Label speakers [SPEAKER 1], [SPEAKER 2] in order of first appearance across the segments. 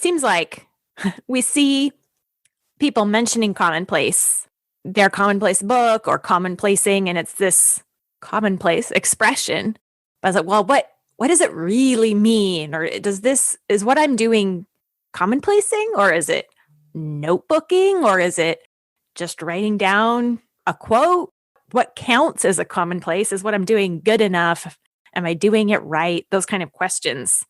[SPEAKER 1] seems like we see people mentioning Commonplace, their Commonplace book or commonplacing, and it's this commonplace expression. But I was like, well, what does it really mean? Or is what I'm doing commonplacing, or is it notebooking, or is it just writing down a quote? What counts as a commonplace? Is what I'm doing good enough? Am I doing it right? Those kind of questions.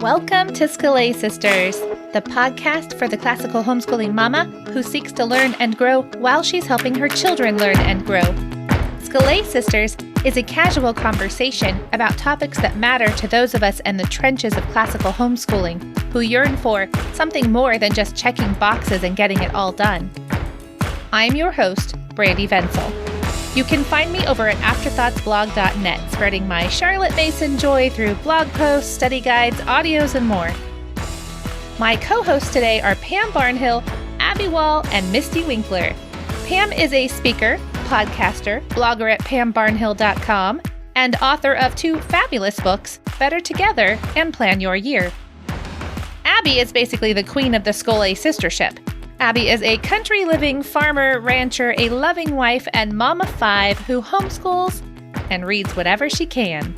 [SPEAKER 2] Welcome to Scholé Sisters, the podcast for the classical homeschooling mama who seeks to learn and grow while she's helping her children learn and grow. Scholé Sisters is a casual conversation about topics that matter to those of us in the trenches of classical homeschooling who yearn for something more than just checking boxes and getting it all done. I'm your host, Brandy Venzel. You can find me over at afterthoughtsblog.net, spreading my Charlotte Mason joy through blog posts, study guides, audios, and more. My co-hosts today are Pam Barnhill, Abby Wall, and Mystie Winkler. Pam is a speaker, podcaster, blogger at pambarnhill.com, and author of two fabulous books, Better Together and Plan Your Year. Abby is basically the queen of the Scholé sistership. Abby is a country-living farmer, rancher, a loving wife, and mom of 5 who homeschools and reads whatever she can.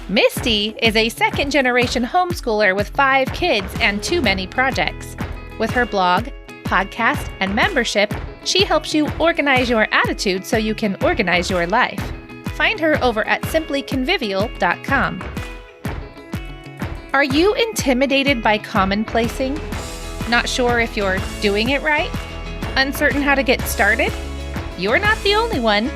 [SPEAKER 2] Mystie is a second-generation homeschooler with 5 kids and too many projects. With her blog, podcast, and membership, she helps you organize your attitude so you can organize your life. Find her over at simplyconvivial.com. Are you intimidated by commonplacing? Not sure if you're doing it right? Uncertain how to get started? You're not the only one.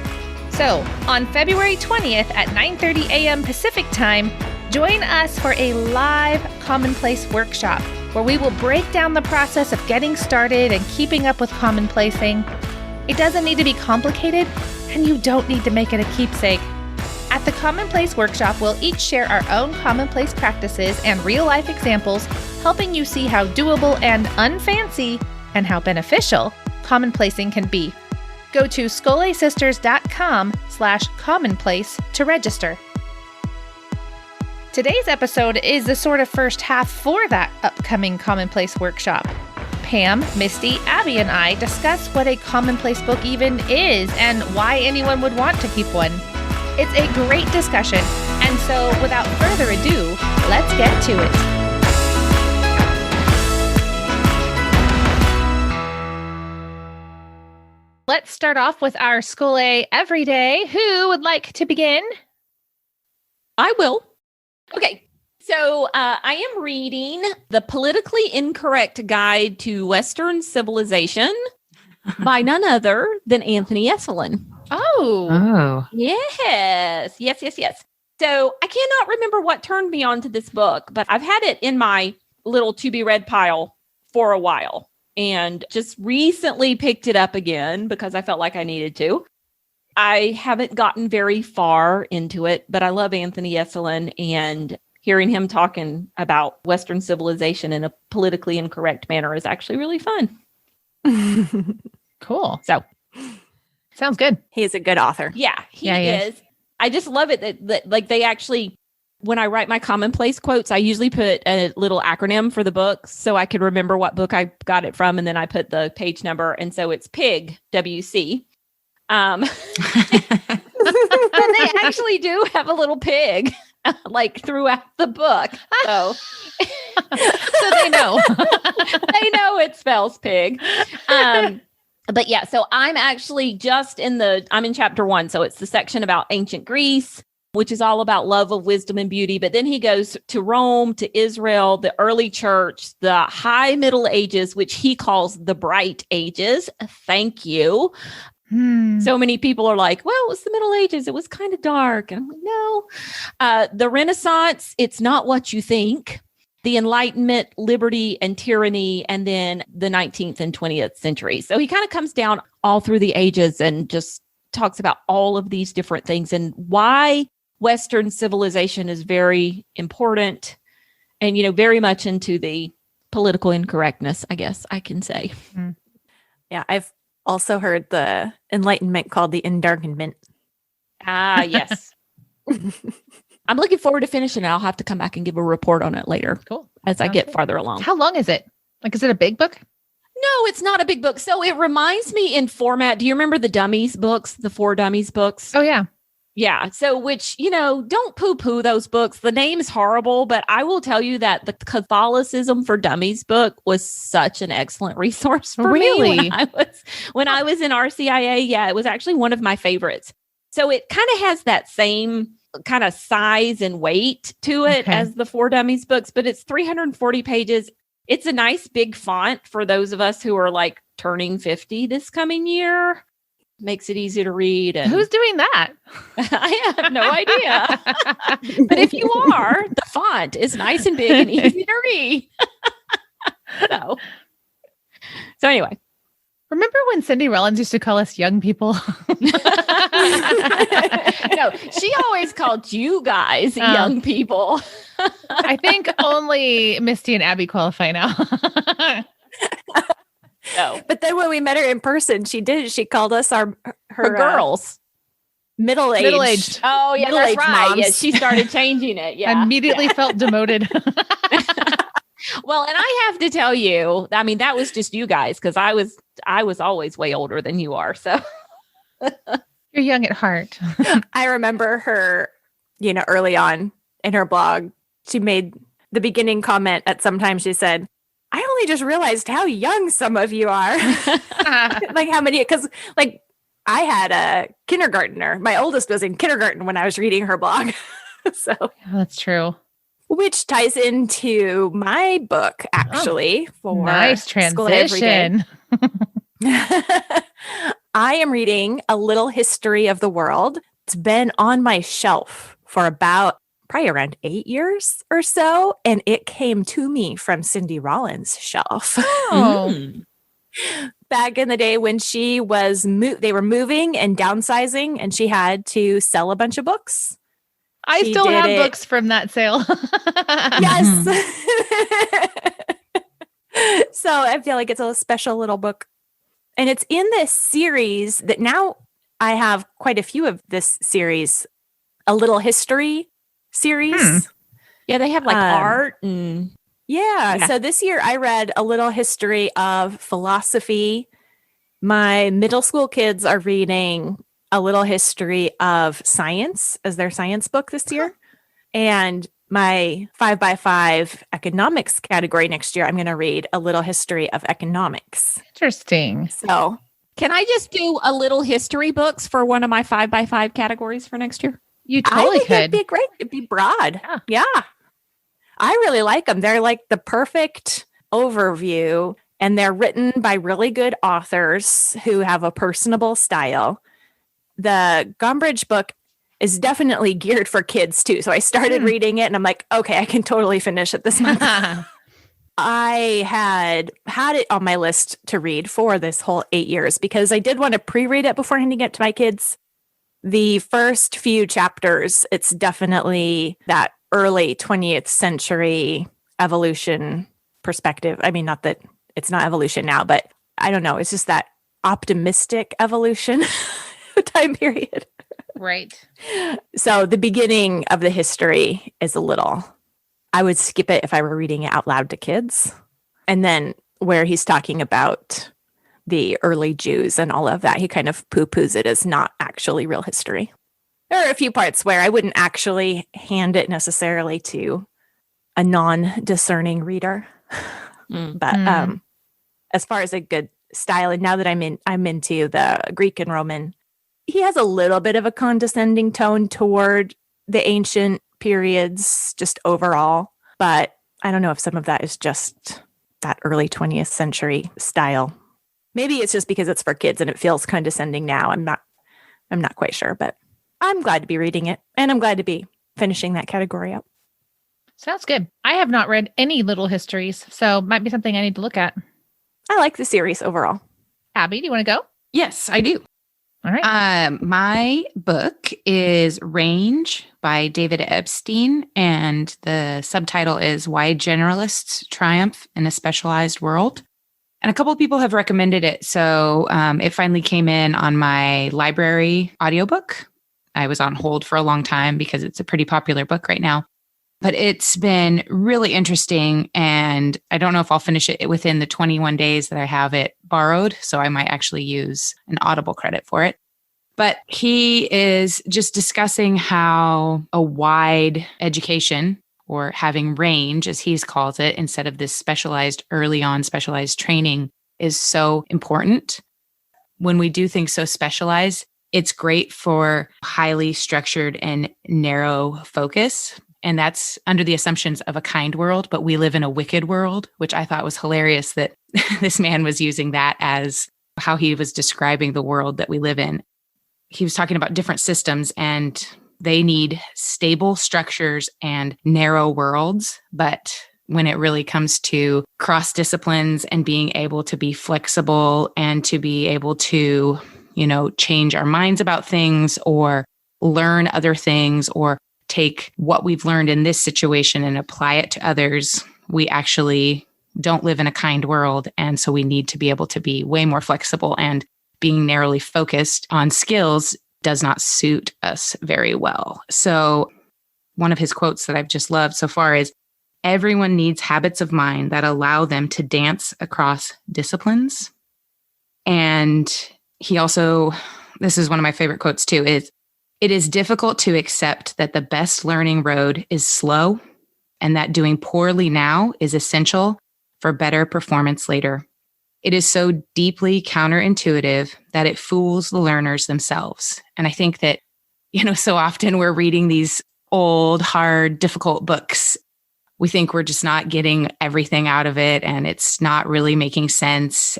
[SPEAKER 2] So, on February 20th at 9:30 a.m. Pacific Time, join us for a live Commonplace Workshop, where we will break down the process of getting started and keeping up with commonplacing. It doesn't need to be complicated, and you don't need to make it a keepsake. At the Commonplace Workshop, we'll each share our own commonplace practices and real-life examples, helping you see how doable and unfancy, and how beneficial, commonplacing can be. Go to scholesisters.com/commonplace to register. Today's episode is the sort of first half for that upcoming Commonplace Workshop. Pam, Mystie, Abby, and I discuss what a commonplace book even is and why anyone would want to keep one. It's a great discussion, and so without further ado, let's get to it. Let's start off with our Scholé Everyday. Who would like to begin?
[SPEAKER 3] I will. Okay, so I am reading The Politically Incorrect Guide to Western Civilization by none other than Anthony Esolen.
[SPEAKER 2] Oh.
[SPEAKER 3] Yes. So I cannot remember what turned me on to this book, but I've had it in my little to-be-read pile for a while and just recently picked it up again because I felt like I needed to. I haven't gotten very far into it, but I love Anthony Esolen, and hearing him talking about Western civilization in a politically incorrect manner is actually really fun.
[SPEAKER 2] Cool.
[SPEAKER 3] So,
[SPEAKER 2] sounds good.
[SPEAKER 1] He's a good author.
[SPEAKER 3] Yeah, he is. I just love it that like they actually, when I write my commonplace quotes, I usually put a little acronym for the book so I could remember what book I got it from, and then I put the page number, and so it's PIG, WC. And they actually do have a little pig like throughout the book. So,
[SPEAKER 2] so they know.
[SPEAKER 3] They know it spells pig. But yeah, so I'm actually I'm in chapter 1. So it's the section about ancient Greece, which is all about love of wisdom and beauty. But then he goes to Rome, to Israel, the early church, the high Middle Ages, which he calls the bright ages. Thank you. So many people are like, well, it was the Middle Ages. It was kind of dark. And I'm like, no. The Renaissance, it's not what you think. The Enlightenment, liberty, and tyranny, and then the 19th and 20th century. So he kind of comes down all through the ages and just talks about all of these different things and why Western civilization is very important and, very much into the political incorrectness, I guess I can say.
[SPEAKER 1] Yeah, I've also heard the Enlightenment called the Endarkenment.
[SPEAKER 3] Yes. I'm looking forward to finishing it. I'll have to come back and give a report on it later.
[SPEAKER 2] Cool.
[SPEAKER 3] As I get farther along.
[SPEAKER 2] How long is it? Like, is it a big book?
[SPEAKER 3] No, it's not a big book. So it reminds me in format. Do you remember the Dummies books, the 4 Dummies books?
[SPEAKER 2] Oh, yeah.
[SPEAKER 3] Yeah. So which, don't poo-poo those books. The name is horrible, but I will tell you that the Catholicism for Dummies book was such an excellent resource for me when I was in RCIA. Yeah, it was actually one of my favorites. So it kind of has that same kind of size and weight to it as the 4 Dummies books, but it's 340 pages. It's a nice big font for those of us who are like turning 50 this coming year. Makes it easy to read. And
[SPEAKER 2] who's doing that?
[SPEAKER 3] I have no idea. But if you are, the font is nice and big and easy to read. So anyway.
[SPEAKER 2] Remember when Cindy Rollins used to call us young people?
[SPEAKER 3] No, she always called you guys young people.
[SPEAKER 2] I think only Mystie and Abby qualify now.
[SPEAKER 1] No. But then when we met her in person, she called us her
[SPEAKER 3] girls.
[SPEAKER 1] Middle-aged.
[SPEAKER 3] Oh, yeah, that's right. Moms. Yeah, she started changing it. Yeah.
[SPEAKER 2] I immediately felt demoted.
[SPEAKER 3] Well, and I have to tell you, I mean, that was just you guys, because I was always way older than you are. So
[SPEAKER 2] you're young at heart.
[SPEAKER 1] I remember her, early on in her blog, she made the beginning comment at some time. She said, I only just realized how young some of you are. Like how many, because like I had a kindergartner. My oldest was in kindergarten when I was reading her blog. So
[SPEAKER 2] that's true.
[SPEAKER 1] Which ties into my book, actually. For
[SPEAKER 2] nice transition.
[SPEAKER 1] I am reading A Little History of the World. It's been on my shelf for probably around 8 years or so. And it came to me from Cindy Rollins' shelf.
[SPEAKER 2] Oh.
[SPEAKER 1] Back in the day when she was, they were moving and downsizing, and she had to sell a bunch of books.
[SPEAKER 2] I still have books from that sale.
[SPEAKER 1] Yes. So I feel like it's a special little book. And it's in this series that now I have quite a few of this series, A Little History series.
[SPEAKER 3] Yeah, they have like art and...
[SPEAKER 1] Yeah. So this year I read A Little History of Philosophy. My middle school kids are reading A Little History of Science as their science book this year. And my 5x5 economics category next year, I'm going to read A Little History of Economics.
[SPEAKER 2] Interesting.
[SPEAKER 1] So
[SPEAKER 3] can I just do a little history books for one of my 5x5 categories for next year?
[SPEAKER 2] You totally could.
[SPEAKER 1] It'd be great. It'd be broad. Yeah. I really like them. They're like the perfect overview, and they're written by really good authors who have a personable style. The Gombrich book is definitely geared for kids too. So I started reading it and I'm like, okay, I can totally finish it this month. I had it on my list to read for this whole 8 years because I did want to pre-read it before handing it to my kids. The first few chapters, it's definitely that early 20th century evolution perspective. I mean, not that it's not evolution now, but I don't know. It's just that optimistic evolution time period.
[SPEAKER 2] Right.
[SPEAKER 1] So the beginning of the history is I would skip it if I were reading it out loud to kids. And then where he's talking about the early Jews and all of that, he kind of poo-poos it as not actually real history. There are a few parts where I wouldn't actually hand it necessarily to a non-discerning reader. But as far as a good style, and now that I'm into the Greek and Roman, he has a little bit of a condescending tone toward the ancient periods, just overall. But I don't know if some of that is just that early 20th century style. Maybe it's just because it's for kids and it feels condescending now. I'm not quite sure, but I'm glad to be reading it, and I'm glad to be finishing that category up.
[SPEAKER 2] Sounds good. I have not read any little histories, so might be something I need to look at.
[SPEAKER 1] I like the series overall.
[SPEAKER 2] Abby, do you want to go?
[SPEAKER 4] Yes, I do.
[SPEAKER 2] All right.
[SPEAKER 4] My book is Range by David Epstein, and the subtitle is Why Generalists Triumph in a Specialized World. And a couple of people have recommended it, so it finally came in on my library audiobook. I was on hold for a long time because it's a pretty popular book right now. But it's been really interesting. And I don't know if I'll finish it within the 21 days that I have it borrowed. So I might actually use an Audible credit for it. But he is just discussing how a wide education, or having range, as he calls it, instead of this early on specialized training, is so important. When we do things so specialized, it's great for highly structured and narrow focus. And that's under the assumptions of a kind world, but we live in a wicked world, which I thought was hilarious that this man was using that as how he was describing the world that we live in. He was talking about different systems, and they need stable structures and narrow worlds. But when it really comes to cross disciplines and being able to be flexible and to be able to, change our minds about things or learn other things or take what we've learned in this situation and apply it to others, we actually don't live in a kind world. And so we need to be able to be way more flexible, and being narrowly focused on skills does not suit us very well. So one of his quotes that I've just loved so far is, everyone needs habits of mind that allow them to dance across disciplines. And he also, this is one of my favorite quotes too, is, it is difficult to accept that the best learning road is slow, and that doing poorly now is essential for better performance later. It is so deeply counterintuitive that it fools the learners themselves. And I think that, so often we're reading these old, hard, difficult books. We think we're just not getting everything out of it, and it's not really making sense.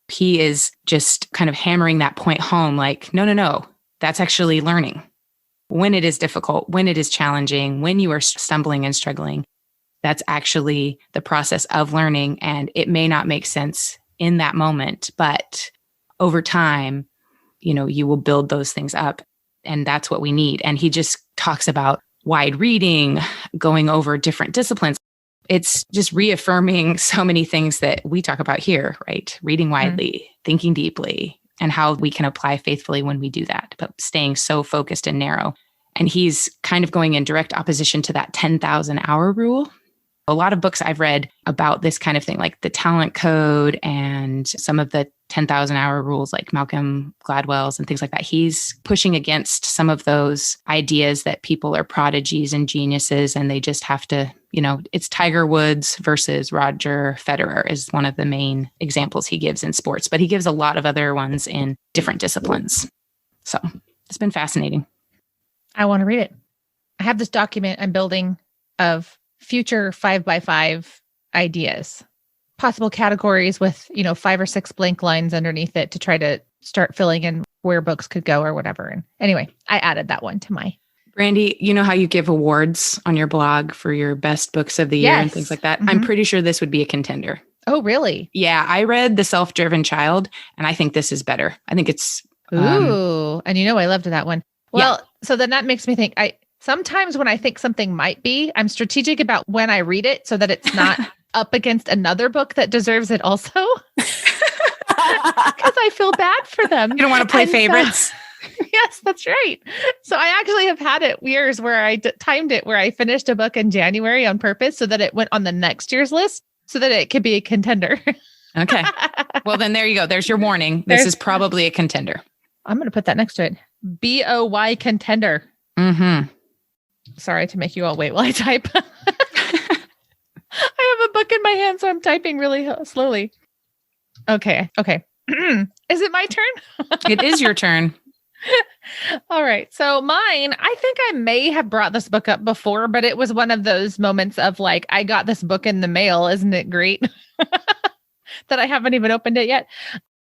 [SPEAKER 4] He is just kind of hammering that point home, like, no, that's actually learning. When it is difficult, when it is challenging, when you are stumbling and struggling, that's actually the process of learning. And it may not make sense in that moment, but over time, you will build those things up, and that's what we need. And he just talks about wide reading, going over different disciplines. It's just reaffirming so many things that we talk about here, right? Reading widely, thinking deeply, and how we can apply faithfully when we do that, but staying so focused and narrow. And he's kind of going in direct opposition to that 10,000 hour rule. A lot of books I've read about this kind of thing, like the Talent Code and some of the 10,000 hour rules, like Malcolm Gladwell's and things like that. He's pushing against some of those ideas that people are prodigies and geniuses, and they just have to, it's Tiger Woods versus Roger Federer is one of the main examples he gives in sports, but he gives a lot of other ones in different disciplines. So it's been fascinating.
[SPEAKER 2] I want to read it. I have this document I'm building of future 5x5 ideas, possible categories with, 5 or 6 blank lines underneath it to try to start filling in where books could go or whatever. And anyway, I added that one to my.
[SPEAKER 4] Brandy, you know how you give awards on your blog for your best books of the year and things like that? Mm-hmm. I'm pretty sure this would be a contender.
[SPEAKER 2] Oh, really?
[SPEAKER 4] Yeah. I read The Self-Driven Child, and I think this is better. I think it's.
[SPEAKER 2] Ooh. And I loved that one. Well, so then that makes me think sometimes when I think something might be, I'm strategic about when I read it so that it's not up against another book that deserves it also. Because I feel bad for them.
[SPEAKER 4] You don't want to play favorites.
[SPEAKER 2] Yes, that's right. So I actually have had it years where I timed it where I finished a book in January on purpose so that it went on the next year's list so that it could be a contender.
[SPEAKER 4] Okay. Well, then there you go. There's your warning. This is probably a contender.
[SPEAKER 2] I'm going to put that next to it. BOY contender.
[SPEAKER 4] Mm-hmm. Sorry
[SPEAKER 2] to make you all wait while I type. I have a book in my hand, so I'm typing really slowly. Okay. Is it my turn?
[SPEAKER 4] It is your turn.
[SPEAKER 2] All right. So mine, I think I may have brought this book up before, but it was one of those moments of like, I got this book in the mail. Isn't it great? That I haven't even opened it yet.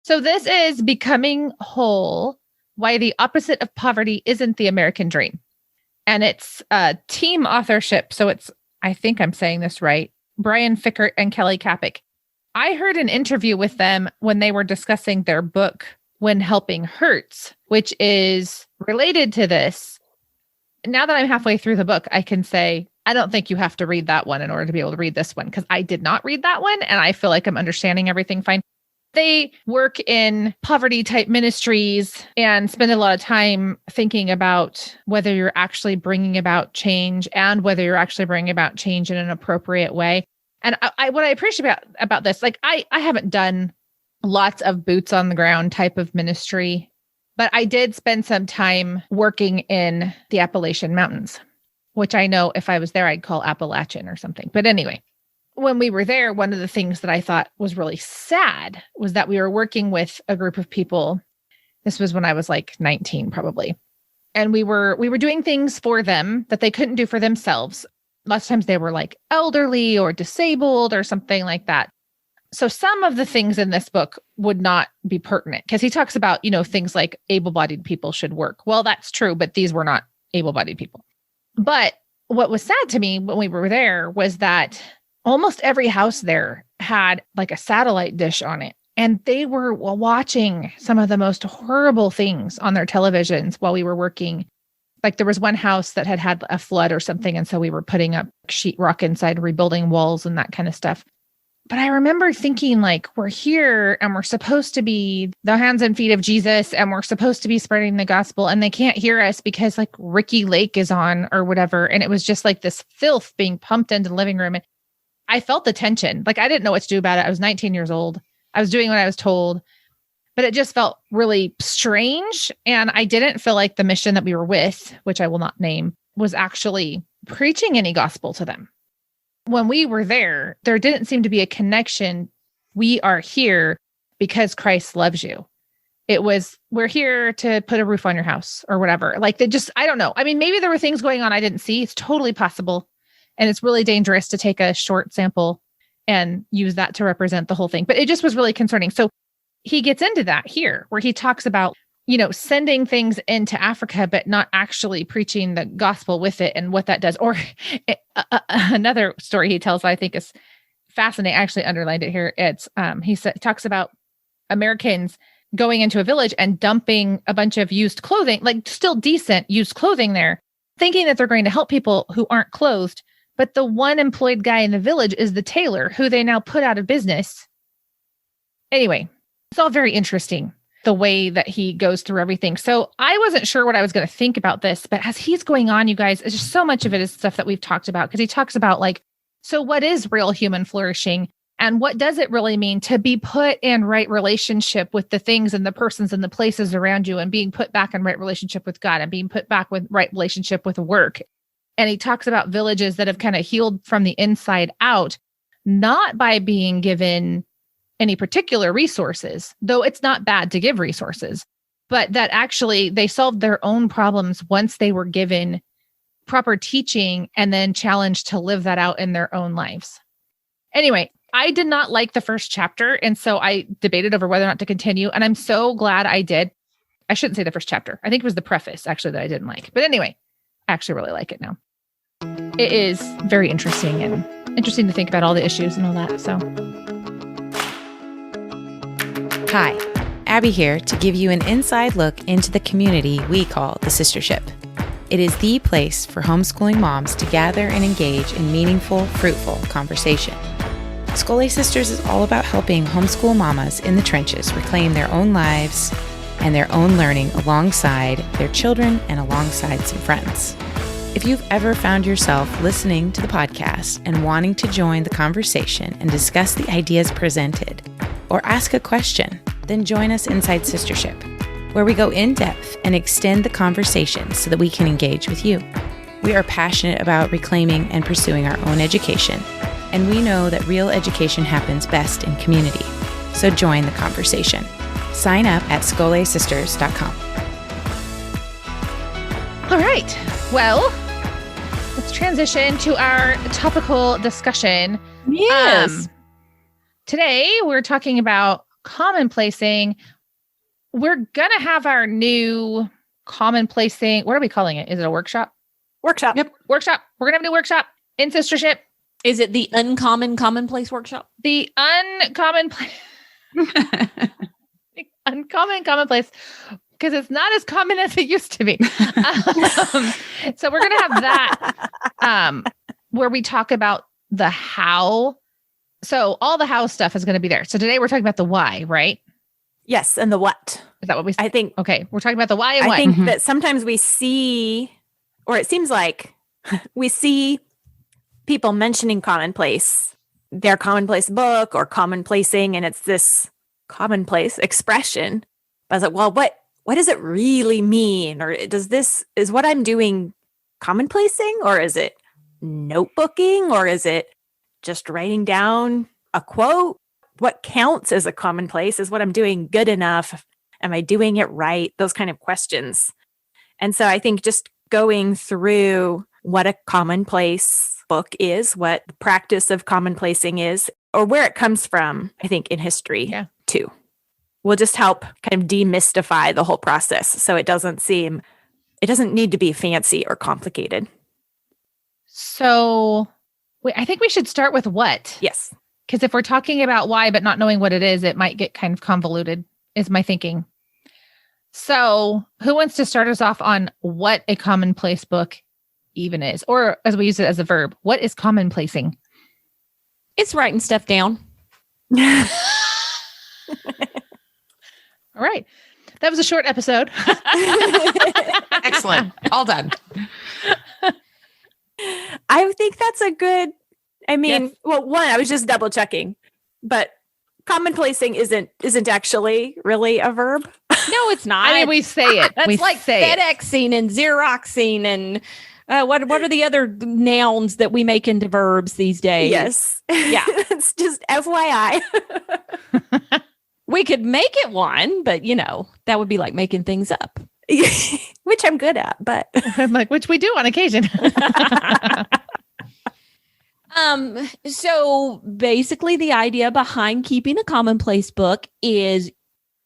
[SPEAKER 2] So this is Becoming Whole, Why the Opposite of Poverty Isn't the American Dream. And it's a team authorship. So it's, I think I'm saying this right, Brian Fickert and Kelly Kapic. I heard an interview with them when they were discussing their book, When Helping Hurts, which is related to this. Now that I'm halfway through the book, I can say, I don't think you have to read that one in order to be able to read this one, because I did not read that one. And I feel like I'm understanding everything fine. They work in poverty type ministries and spend a lot of time thinking about whether you're actually bringing about change and whether you're actually bringing about change in an appropriate way. And what I appreciate about this, like I haven't done lots of boots on the ground type of ministry, but I did spend some time working in the Appalachian Mountains, which I know if I was there, I'd call Appalachian or something. But anyway, when we were there, one of the things that I thought was really sad was that we were working with a group of people. This was when I was like 19, probably. And we were doing things for them that they couldn't do for themselves. Lots of times they were like elderly or disabled or something like that. So some of the things in this book would not be pertinent because he talks about, things like able-bodied people should work. Well, that's true, but these were not able-bodied people. But what was sad to me when we were there was that almost every house there had like a satellite dish on it. And they were watching some of the most horrible things on their televisions while we were working. Like there was one house that had a flood or something. And so we were putting up sheetrock inside, rebuilding walls and that kind of stuff. But I remember thinking like, we're here and we're supposed to be the hands and feet of Jesus and we're supposed to be spreading the gospel and they can't hear us because like Ricky Lake is on or whatever. And it was just like this filth being pumped into the living room. And I felt the tension. Like I didn't know what to do about it. I was 19 years old. I was doing what I was told, but it just felt really strange. And I didn't feel like the mission that we were with, which I will not name, was actually preaching any gospel to them. When we were there didn't seem to be a connection. We are here because Christ loves you. It was, we're here to put a roof on your house or whatever. Like I don't know. I mean, maybe there were things going on I didn't see. It's totally possible. And it's really dangerous to take a short sample and use that to represent the whole thing. But it just was really concerning. So he gets into that here where he talks about, sending things into Africa, but not actually preaching the gospel with it and what that does. Or another story he tells, I think is fascinating. I actually underlined it here. It's talks about Americans going into a village and dumping a bunch of used clothing, like still decent used clothing there, thinking that they're going to help people who aren't clothed. But the one employed guy in the village is the tailor who they now put out of business. Anyway, it's all very interesting, the way that he goes through everything. So I wasn't sure what I was going to think about this, but as he's going on, you guys, it's just so much of it is stuff that we've talked about because he talks about like, so what is real human flourishing? And what does it really mean to be put in right relationship with the things and the persons and the places around you and being put back in right relationship with God and being put back with right relationship with work? And he talks about villages that have kind of healed from the inside out, not by being given any particular resources, though it's not bad to give resources, but that actually they solved their own problems once they were given proper teaching and then challenged to live that out in their own lives. Anyway, I did not like the first chapter. And so I debated over whether or not to continue. And I'm so glad I did. I shouldn't say the first chapter. I think it was the preface actually that I didn't like. But anyway, I actually really like it now. It is very interesting and interesting to think about all the issues and all that. So.
[SPEAKER 5] Hi, Abby here to give you an inside look into the community we call the Sistership. It is the place for homeschooling moms to gather and engage in meaningful, fruitful conversation. Scolay Sisters is all about helping homeschool mamas in the trenches reclaim their own lives and their own learning alongside their children and alongside some friends. If you've ever found yourself listening to the podcast and wanting to join the conversation and discuss the ideas presented or ask a question, then join us inside Sistership, where we go in depth and extend the conversation so that we can engage with you. We are passionate about reclaiming and pursuing our own education, and we know that real education happens best in community. So join the conversation. Sign up at scolaysisters.com.
[SPEAKER 2] All right. Well, let's transition to our topical discussion.
[SPEAKER 3] Yes.
[SPEAKER 2] Today, we're talking about commonplacing. We're going to have our new commonplacing. What are we calling it? Is it a workshop?
[SPEAKER 1] Workshop.
[SPEAKER 2] Yep. Workshop. We're going to have a new workshop in Sistership.
[SPEAKER 3] Is it the Uncommon Commonplace Workshop?
[SPEAKER 2] The Uncommon Commonplace, because it's not as common as it used to be. So we're going to have that where we talk about the how So all the how stuff is going to be there. So today we're talking about the why, right?
[SPEAKER 1] Yes. And the what?
[SPEAKER 2] Is that what we
[SPEAKER 1] I think.
[SPEAKER 2] Okay. We're talking about the why and
[SPEAKER 1] I
[SPEAKER 2] what.
[SPEAKER 1] think that sometimes we see, or it seems like we see people mentioning Commonplace, their Commonplace book or commonplacing, and it's this commonplace expression. But I was like, well, what does it really mean? Or is what I'm doing commonplacing, or is it notebooking, or is it just writing down a quote? What counts as a commonplace? Is what I'm doing good enough? Am I doing it right? Those kind of questions. And so I think just going through what a commonplace book is, what the practice of commonplacing is, or where it comes from, I think in history too, will just help kind of demystify the whole process. So it doesn't need to be fancy or complicated.
[SPEAKER 2] So I think we should start with what.
[SPEAKER 1] Yes.
[SPEAKER 2] Because if we're talking about why, but not knowing what it is, it might get kind of convoluted, is my thinking. So who wants to start us off on what a commonplace book even is? Or as we use it as a verb, what is commonplacing?
[SPEAKER 3] It's writing stuff down.
[SPEAKER 2] All right. That was a short episode.
[SPEAKER 4] Excellent. All done.
[SPEAKER 1] I think that's a good,
[SPEAKER 2] Yes.
[SPEAKER 1] well, one, I was just double checking, but commonplacing isn't actually really a verb.
[SPEAKER 3] No, it's not.
[SPEAKER 2] I mean, we say it.
[SPEAKER 3] That's
[SPEAKER 2] we
[SPEAKER 3] like
[SPEAKER 2] say it.
[SPEAKER 3] FedExing and Xeroxing and what are the other nouns that we make into verbs these days?
[SPEAKER 1] Yes.
[SPEAKER 3] Yeah.
[SPEAKER 1] It's just FYI.
[SPEAKER 3] We could make it one, but that would be like making things up.
[SPEAKER 1] Which I'm good at, but
[SPEAKER 2] I'm like, which we do on occasion.
[SPEAKER 3] So basically the idea behind keeping a commonplace book is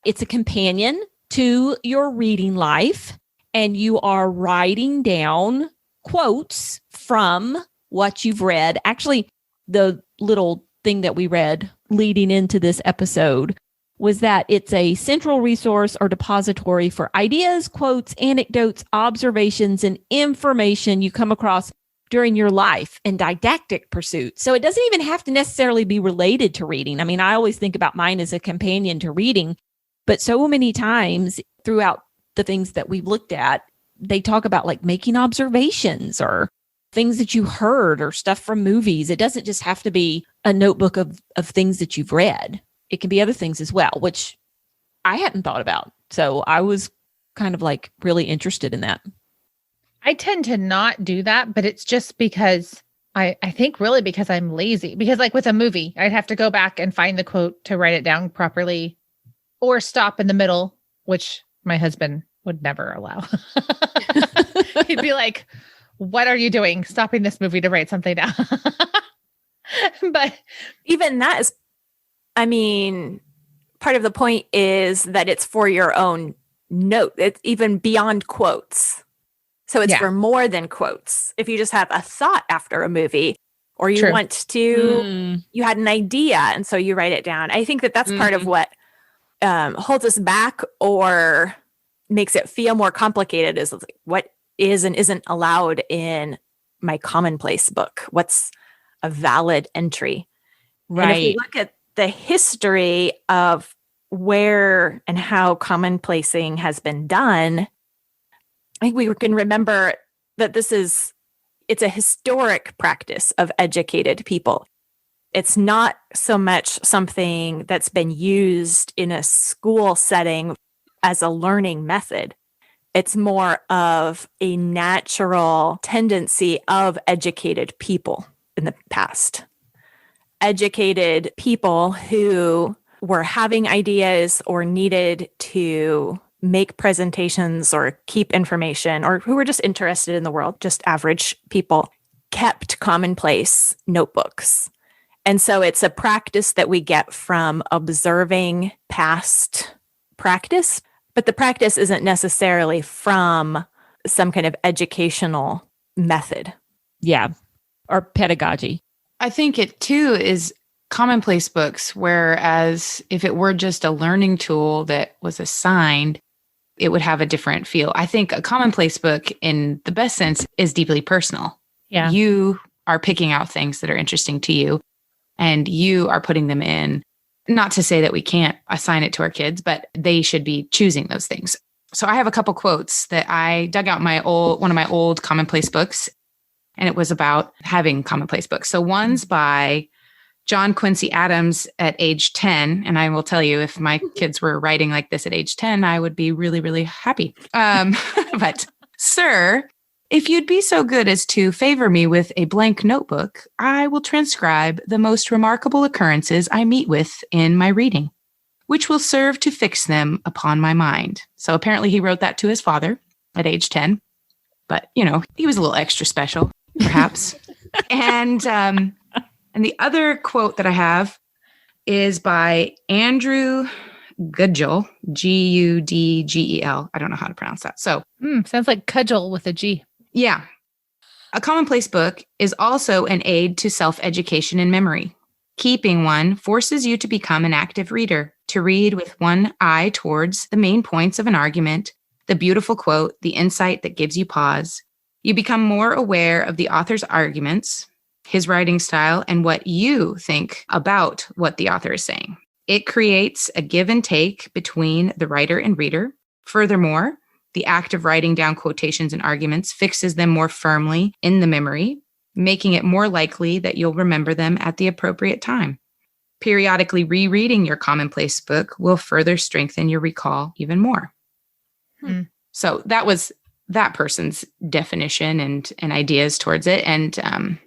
[SPEAKER 3] it's a companion to your reading life, and you are writing down quotes from what you've read. Actually, the little thing that we read leading into this episode was that it's a central resource or depository for ideas, quotes, anecdotes, observations, and information you come across during your life and didactic pursuits. So it doesn't even have to necessarily be related to reading. I mean, I always think about mine as a companion to reading, but so many times throughout the things that we've looked at, they talk about like making observations or things that you heard or stuff from movies. It doesn't just have to be a notebook of things that you've read. It can be other things as well, which I hadn't thought about. So I was kind of like really interested in that.
[SPEAKER 2] I tend to not do that, but it's just because I think really because I'm lazy. Because like with a movie, I'd have to go back and find the quote to write it down properly or stop in the middle, which my husband would never allow. He'd be like, what are you doing? Stopping this movie to write something down. But
[SPEAKER 1] even that is, part of the point is that it's for your own note. It's even beyond quotes. So it's for more than quotes. If you just have a thought after a movie, or you want to, you had an idea, and so you write it down. I think that that's part of what holds us back or makes it feel more complicated is like, what is and isn't allowed in my commonplace book? What's a valid entry?
[SPEAKER 3] Right.
[SPEAKER 1] And if you look at the history of where and how commonplacing has been done, I think we can remember that it's a historic practice of educated people. It's not so much something that's been used in a school setting as a learning method. It's more of a natural tendency of educated people in the past. Educated people who were having ideas or needed to make presentations or keep information, or who were just interested in the world, just average people, kept commonplace notebooks. And so it's a practice that we get from observing past practice, but the practice isn't necessarily from some kind of educational method.
[SPEAKER 3] Yeah. Or pedagogy.
[SPEAKER 4] I think it too is commonplace books, whereas if it were just a learning tool that was assigned, it would have a different feel. I think a commonplace book in the best sense is deeply personal.
[SPEAKER 2] Yeah.
[SPEAKER 4] You are picking out things that are interesting to you. and you are putting them in. Not to say that we can't assign it to our kids, but they should be choosing those things. So I have a couple quotes that I dug out one of my old Commonplace books, and it was about having Commonplace books. So one's by John Quincy Adams at age 10. And I will tell you, if my kids were writing like this at age 10, I would be really, really happy. But sir, if you'd be so good as to favor me with a blank notebook, I will transcribe the most remarkable occurrences I meet with in my reading, which will serve to fix them upon my mind. So apparently he wrote that to his father at age 10, but he was a little extra special, perhaps. And the other quote that I have is by Andrew Gudgel, Gudgel. I don't know how to pronounce that. So
[SPEAKER 2] sounds like cudgel with a G.
[SPEAKER 4] Yeah. A commonplace book is also an aid to self-education and memory. Keeping one forces you to become an active reader, to read with one eye towards the main points of an argument, the beautiful quote, the insight that gives you pause. You become more aware of the author's arguments, his writing style, and what you think about what the author is saying. It creates a give and take between the writer and reader. Furthermore, the act of writing down quotations and arguments fixes them more firmly in the memory, making it more likely that you'll remember them at the appropriate time. Periodically rereading your Commonplace book will further strengthen your recall even more. So that was that person's definition and ideas towards it. And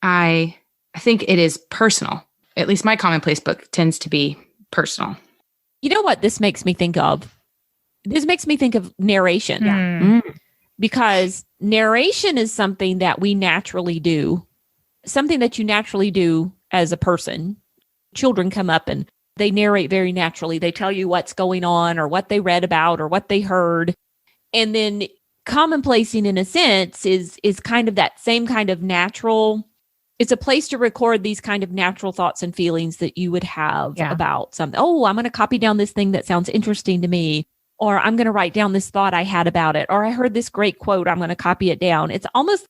[SPEAKER 4] I think it is personal. At least my Commonplace book tends to be personal.
[SPEAKER 3] You know what this makes me think of? This makes me think of narration. Because narration is something that we naturally do, something that you naturally do as a person. Children come up and they narrate very naturally. They tell you what's going on or what they read about or what they heard. And then commonplacing, in a sense, is kind of that same kind of natural. It's a place to record these kind of natural thoughts and feelings that you would have about something. Oh, I'm going to copy down this thing that sounds interesting to me. Or I'm going to write down this thought I had about it. Or I heard this great quote. I'm going to copy it down. It's almost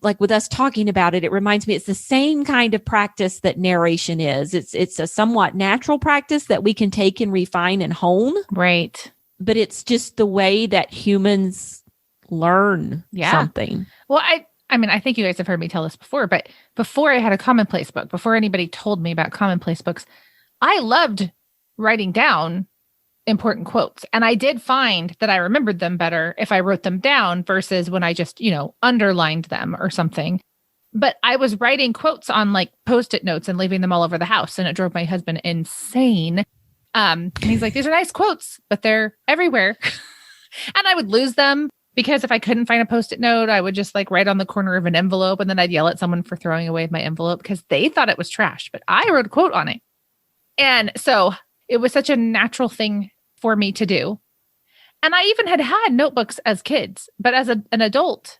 [SPEAKER 3] like with us talking about it, it reminds me it's the same kind of practice that narration is. It's a somewhat natural practice that we can take and refine and hone.
[SPEAKER 2] Right.
[SPEAKER 3] But it's just the way that humans learn something.
[SPEAKER 2] Well, I mean, I think you guys have heard me tell this before, but before I had a Commonplace book, before anybody told me about Commonplace books, I loved writing down important quotes. And I did find that I remembered them better if I wrote them down versus when I just, underlined them or something. But I was writing quotes on like Post-it notes and leaving them all over the house. And it drove my husband insane. And he's like, these are nice quotes, but they're everywhere. And I would lose them because if I couldn't find a Post-it note, I would just like write on the corner of an envelope. And then I'd yell at someone for throwing away my envelope because they thought it was trash, but I wrote a quote on it. And so it was such a natural thing for me to do. And I even had notebooks as kids, but as an adult,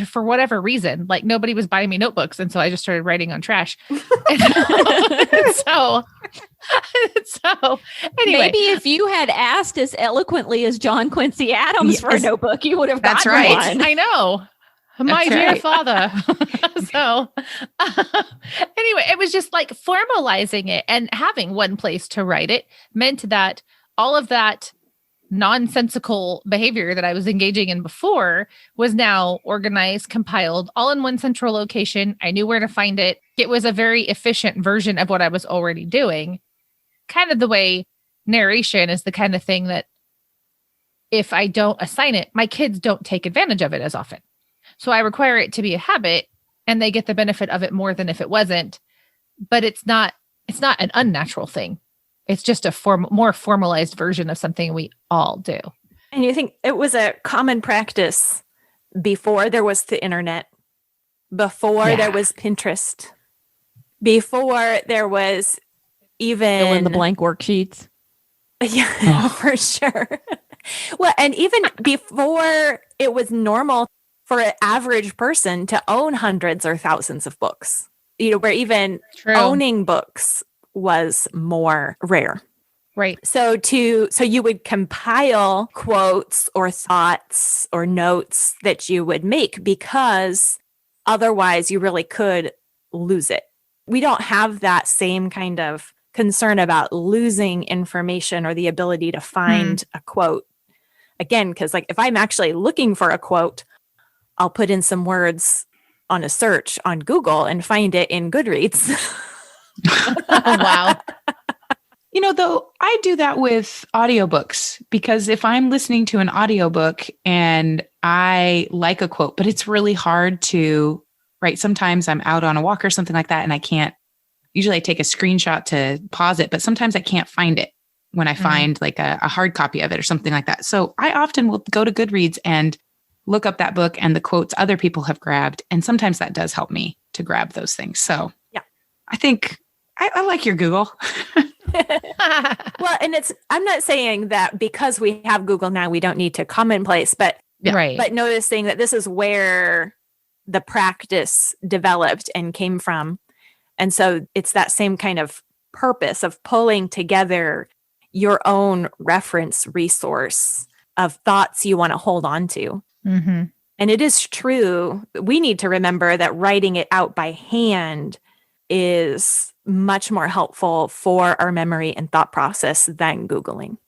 [SPEAKER 2] for whatever reason, like nobody was buying me notebooks. And so I just started writing on trash. so anyway.
[SPEAKER 3] Maybe if you had asked as eloquently as John Quincy Adams for a notebook, you would have gotten one.
[SPEAKER 2] I know. My dear father. So anyway, it was just like formalizing it and having one place to write it meant that all of that nonsensical behavior that I was engaging in before was now organized, compiled, all in one central location. I knew where to find it. It was a very efficient version of what I was already doing. Kind of the way narration is the kind of thing that if I don't assign it, my kids don't take advantage of it as often. So I require it to be a habit and they get the benefit of it more than if it wasn't. But it's not an unnatural thing. It's just a more formalized version of something we all do.
[SPEAKER 1] And you think it was a common practice before there was the internet, before there was Pinterest, before there was even
[SPEAKER 3] fill in the blank worksheets.
[SPEAKER 1] Yeah, for sure. Well, and even before it was normal for an average person to own hundreds or thousands of books, where even owning books was more rare.
[SPEAKER 2] Right.
[SPEAKER 1] So you would compile quotes or thoughts or notes that you would make because otherwise you really could lose it. we don't have that same kind of concern about losing information or the ability to find a quote. Again, because like if I'm actually looking for a quote, I'll put in some words on a search on Google and find it in Goodreads.
[SPEAKER 2] Wow.
[SPEAKER 4] Though I do that with audiobooks, because if I'm listening to an audiobook and I like a quote, but it's really hard to write. Sometimes I'm out on a walk or something like that, and I can't, usually I take a screenshot to pause it, but sometimes I can't find it when I find like a hard copy of it or something like that. So I often will go to Goodreads and look up that book and the quotes other people have grabbed. And sometimes that does help me to grab those things. So yeah, I think I like your Google.
[SPEAKER 1] Well, and I'm not saying that because we have Google now, we don't need to Commonplace, but noticing that this is where the practice developed and came from. And so it's that same kind of purpose of pulling together your own reference resource of thoughts you want to hold on to.
[SPEAKER 2] Mm-hmm.
[SPEAKER 1] And it is true. We need to remember that writing it out by hand is much more helpful for our memory and thought process than Googling.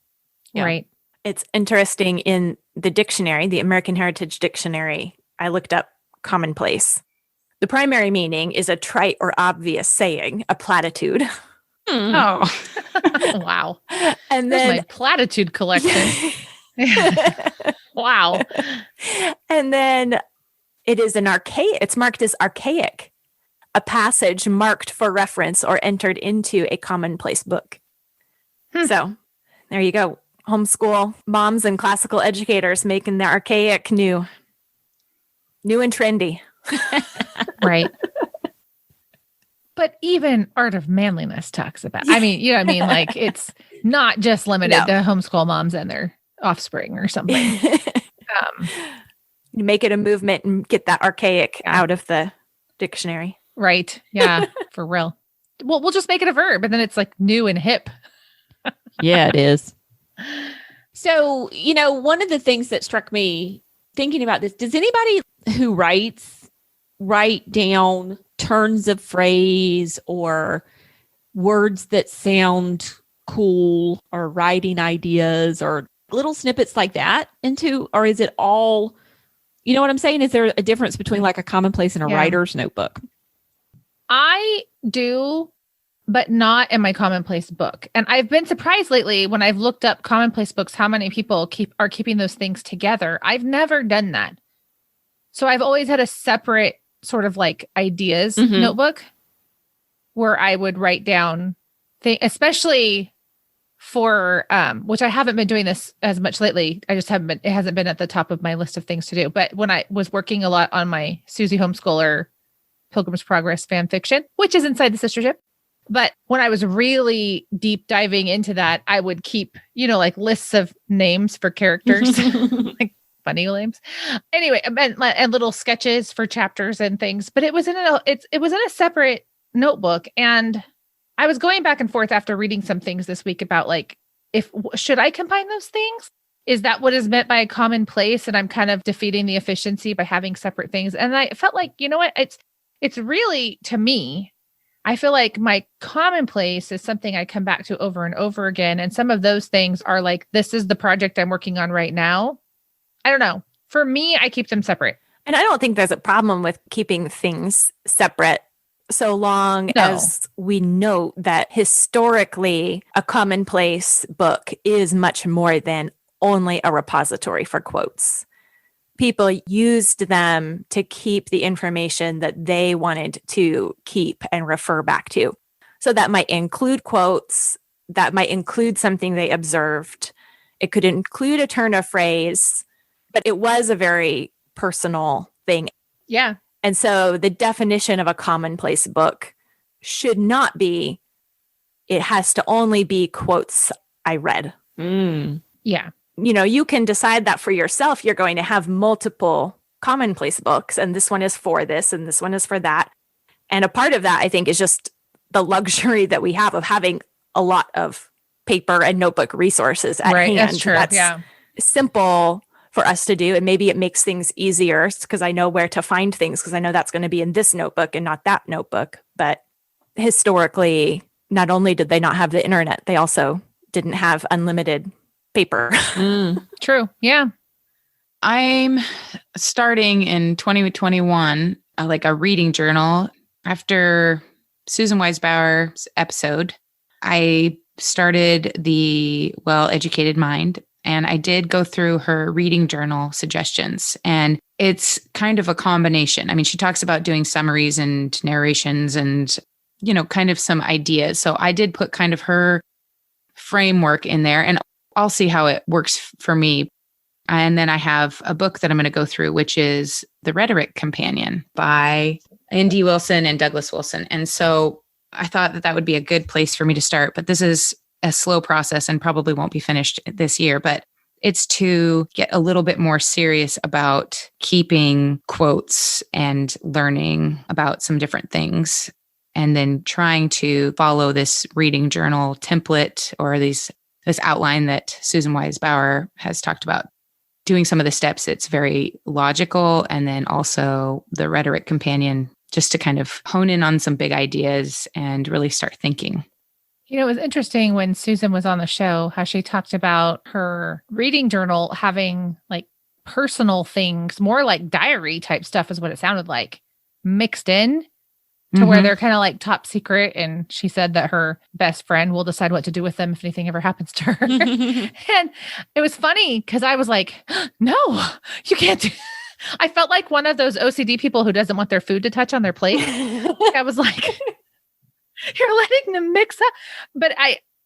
[SPEAKER 2] Yeah. Right.
[SPEAKER 1] It's interesting in the dictionary, the American Heritage Dictionary, I looked up commonplace. The primary meaning is a trite or obvious saying, a platitude.
[SPEAKER 4] Oh,
[SPEAKER 2] wow.
[SPEAKER 1] And
[SPEAKER 2] There's
[SPEAKER 1] then
[SPEAKER 2] my platitude collection. Wow.
[SPEAKER 1] And then it's marked as archaic, a passage marked for reference or entered into a commonplace book. So there you go. Homeschool moms and classical educators making the archaic new and trendy.
[SPEAKER 2] Right. But even Art of Manliness talks about, I mean, you know what I mean? Like it's not just limited to homeschool moms and their offspring or something.
[SPEAKER 1] You make it a movement and get that archaic out of the dictionary.
[SPEAKER 2] Right. Yeah, for real. Well, we'll just make it a verb and then it's like new and hip.
[SPEAKER 3] Yeah, it is. So, one of the things that struck me thinking about this, does anybody who write down turns of phrase or words that sound cool or writing ideas or little snippets like that or is it all, you know what I'm saying? Is there a difference between like a commonplace and a writer's notebook?
[SPEAKER 2] I do, but not in my commonplace book. And I've been surprised lately when I've looked up commonplace books, how many people are keeping those things together. I've never done that. So I've always had a separate sort of like ideas notebook where I would write down things, especially for, which I haven't been doing this as much lately. It hasn't been at the top of my list of things to do. But when I was working a lot on my Susie Homeschooler Pilgrim's Progress fan fiction, which is inside the sistership. But when I was really deep diving into that, I would keep, like lists of names for characters, like funny names. Anyway, and little sketches for chapters and things. But it was in a separate notebook, and I was going back and forth after reading some things this week about like, should I combine those things? Is that what is meant by a commonplace? And I'm kind of defeating the efficiency by having separate things. And I felt like, you know what? It's really, to me, I feel like my commonplace is something I come back to over and over again. And some of those things are like, this is the project I'm working on right now. I don't know. For me, I keep them separate.
[SPEAKER 1] And I don't think there's a problem with keeping things separate so long as we note that historically a commonplace book is much more than only a repository for quotes. People used them to keep the information that they wanted to keep and refer back to. So that might include quotes, that might include something they observed. It could include a turn of phrase, but it was a very personal thing.
[SPEAKER 2] Yeah.
[SPEAKER 1] And so the definition of a commonplace book should not be, it has to only be quotes I read.
[SPEAKER 2] Yeah.
[SPEAKER 1] You can decide that for yourself. You're going to have multiple commonplace books, and this one is for this, and this one is for that. And a part of that, I think, is just the luxury that we have of having a lot of paper and notebook resources at hand.
[SPEAKER 2] That's true. That's
[SPEAKER 1] simple for us to do. And maybe it makes things easier because I know where to find things because I know that's going to be in this notebook and not that notebook. But historically, not only did they not have the internet, they also didn't have unlimited paper.
[SPEAKER 2] True. Yeah.
[SPEAKER 4] I'm starting in 2021, like a reading journal. After Susan Weisbauer's episode, I started the Well-Educated Mind, and I did go through her reading journal suggestions. And it's kind of a combination. I mean, she talks about doing summaries and narrations and, kind of some ideas. So I did put kind of her framework in there, and I'll see how it works for me. And then I have a book that I'm going to go through, which is The Rhetoric Companion by Indy Wilson and Douglas Wilson. And so I thought that would be a good place for me to start. But this is a slow process and probably won't be finished this year. But it's to get a little bit more serious about keeping quotes and learning about some different things. And then trying to follow this reading journal template or this outline that Susan Weisbauer has talked about. Doing some of the steps, it's very logical. And then also the Rhetoric Companion, just to kind of hone in on some big ideas and really start thinking.
[SPEAKER 2] It was interesting when Susan was on the show, how she talked about her reading journal having like personal things, more like diary type stuff is what it sounded like, mixed in to where they're kind of like top secret. And she said that her best friend will decide what to do with them if anything ever happens to her. And it was funny because I was like, no, you can't do. I felt like one of those OCD people who doesn't want their food to touch on their plate. I was like, you're letting them mix up. But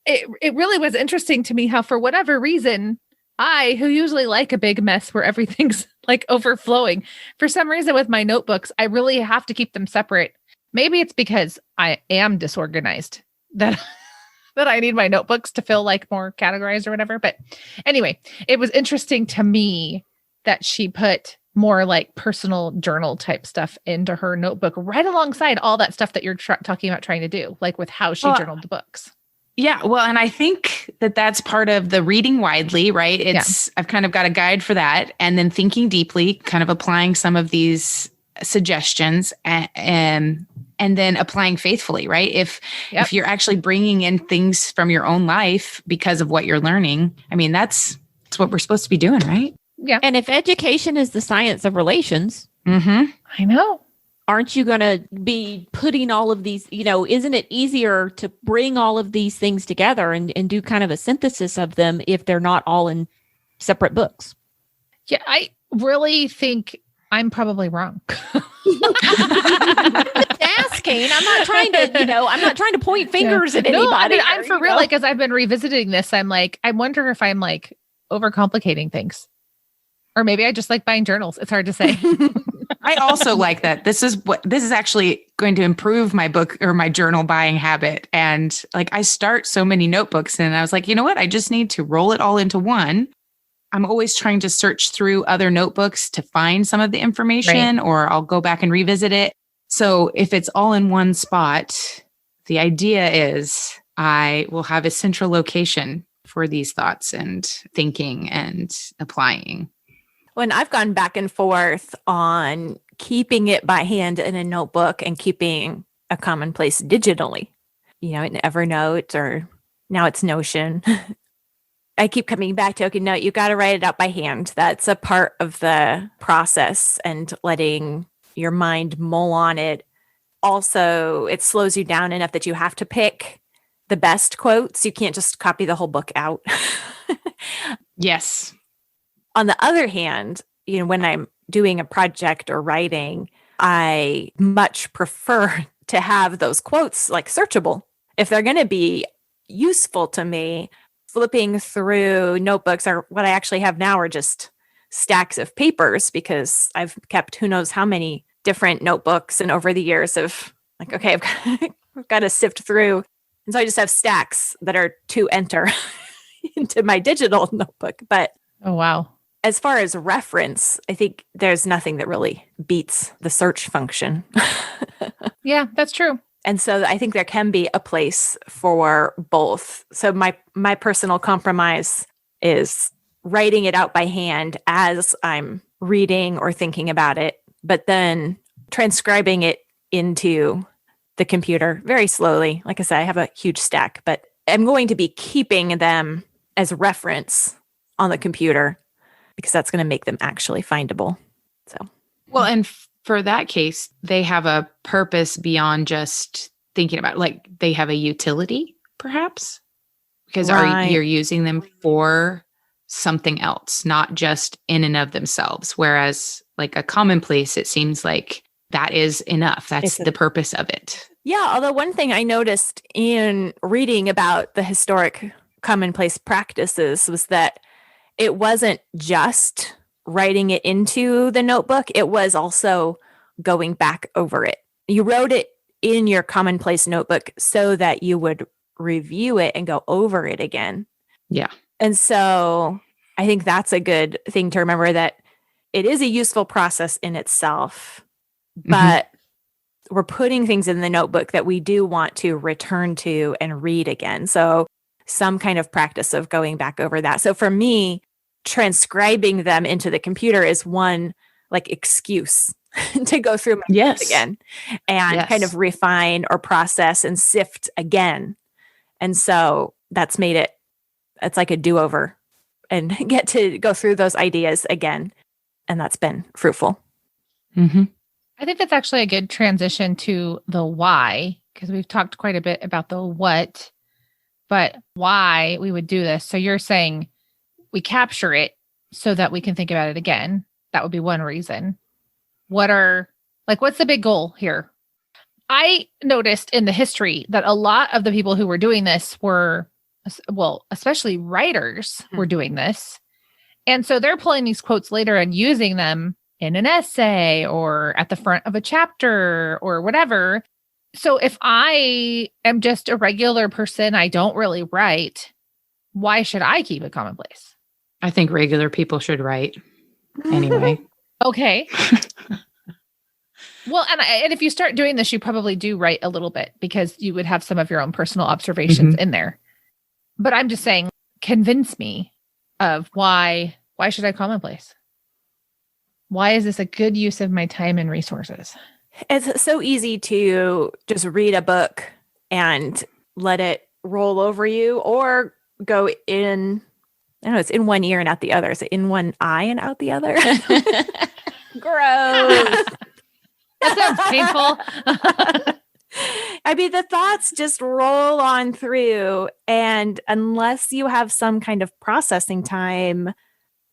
[SPEAKER 2] it really was interesting to me how, for whatever reason, I, who usually like a big mess where everything's like overflowing, for some reason with my notebooks, I really have to keep them separate. Maybe it's because I am disorganized that I need my notebooks to feel like more categorized or whatever. But anyway, it was interesting to me that she put more like personal journal type stuff into her notebook right alongside all that stuff that you're talking about trying to do, like with how she journaled the books.
[SPEAKER 4] Yeah. Well, and I think that that's part of the reading widely, right? I've kind of got a guide for that. And then thinking deeply, kind of applying some of these suggestions and then applying faithfully, right? If you're actually bringing in things from your own life because of what you're learning, I mean, that's what we're supposed to be doing, right?
[SPEAKER 3] Yeah. And if education is the science of relations,
[SPEAKER 2] I know.
[SPEAKER 3] Aren't you going to be putting all of these, isn't it easier to bring all of these things together and do kind of a synthesis of them if they're not all in separate books?
[SPEAKER 2] Yeah, I really think I'm probably wrong.
[SPEAKER 3] Asking. I'm not trying to point fingers at anybody.
[SPEAKER 2] No, I mean, I'm for real. Like, as I've been revisiting this, I'm like, I wonder if I'm like overcomplicating things. Or maybe I just like buying journals. It's hard to say.
[SPEAKER 4] I also like that. This is actually going to improve my book or my journal buying habit. And like, I start so many notebooks and I was like, you know what? I just need to roll it all into one. I'm always trying to search through other notebooks to find some of the information, or I'll go back and revisit it. So if it's all in one spot, the idea is I will have a central location for these thoughts and thinking and applying.
[SPEAKER 1] When I've gone back and forth on keeping it by hand in a notebook and keeping a commonplace digitally, in Evernote, or now it's Notion. I keep coming back to, okay, no, you got to write it out by hand. That's a part of the process, and letting your mind mull on it. Also, it slows you down enough that you have to pick the best quotes. You can't just copy the whole book out.
[SPEAKER 4] Yes.
[SPEAKER 1] On the other hand, when I'm doing a project or writing, I much prefer to have those quotes like searchable. If they're going to be useful to me, flipping through notebooks, or what I actually have now are just stacks of papers, because I've kept who knows how many different notebooks. And over the years of like, okay, I've got to sift through. And so I just have stacks that are to enter into my digital notebook. But
[SPEAKER 2] oh, wow.
[SPEAKER 1] As far as reference, I think there's nothing that really beats the search function.
[SPEAKER 2] Yeah, that's true.
[SPEAKER 1] And so I think there can be a place for both. So my personal compromise is writing it out by hand as I'm reading or thinking about it, but then transcribing it into the computer very slowly. Like I said, I have a huge stack, but I'm going to be keeping them as reference on the computer because that's going to make them actually findable. So,
[SPEAKER 4] well, and for that case, they have a purpose beyond just thinking about, like, they have a utility, perhaps, because you're using them for something else, not just in and of themselves. Whereas, like, a commonplace, it seems like that is enough. That's the purpose of it.
[SPEAKER 1] Yeah. Although one thing I noticed in reading about the historic commonplace practices was that it wasn't just writing it into the notebook. It was also going back over it. You wrote it in your commonplace notebook so that you would review it and go over it again.
[SPEAKER 4] Yeah.
[SPEAKER 1] And so I think that's a good thing to remember, that it is a useful process in itself, but we're putting things in the notebook that we do want to return to and read again. So some kind of practice of going back over that. So for me, transcribing them into the computer is one like excuse to go through my notes again and kind of refine or process and sift again. And so that's made it's like a do-over and get to go through those ideas again. And that's been fruitful.
[SPEAKER 2] Mm-hmm. I think that's actually a good transition to the why, because we've talked quite a bit about the what, but why we would do this. So you're saying we capture it so that we can think about it again. That would be one reason. What's the big goal here? I noticed in the history that a lot of the people who were doing this were, well, especially writers were doing this. And so they're pulling these quotes later and using them in an essay or at the front of a chapter or whatever. So if I am just a regular person, I don't really write, why should I keep it commonplace?
[SPEAKER 4] I think regular people should write anyway.
[SPEAKER 2] Okay. Well, and if you start doing this, you probably do write a little bit because you would have some of your own personal observations in there. But I'm just saying, convince me of why should I commonplace? Why is this a good use of my time and resources?
[SPEAKER 1] It's so easy to just read a book and let it roll over you, or go in, I don't know, it's in one ear and out the other. Is it in one eye and out the other?
[SPEAKER 3] Gross.
[SPEAKER 2] That sounds painful.
[SPEAKER 1] I mean, the thoughts just roll on through. And unless you have some kind of processing time,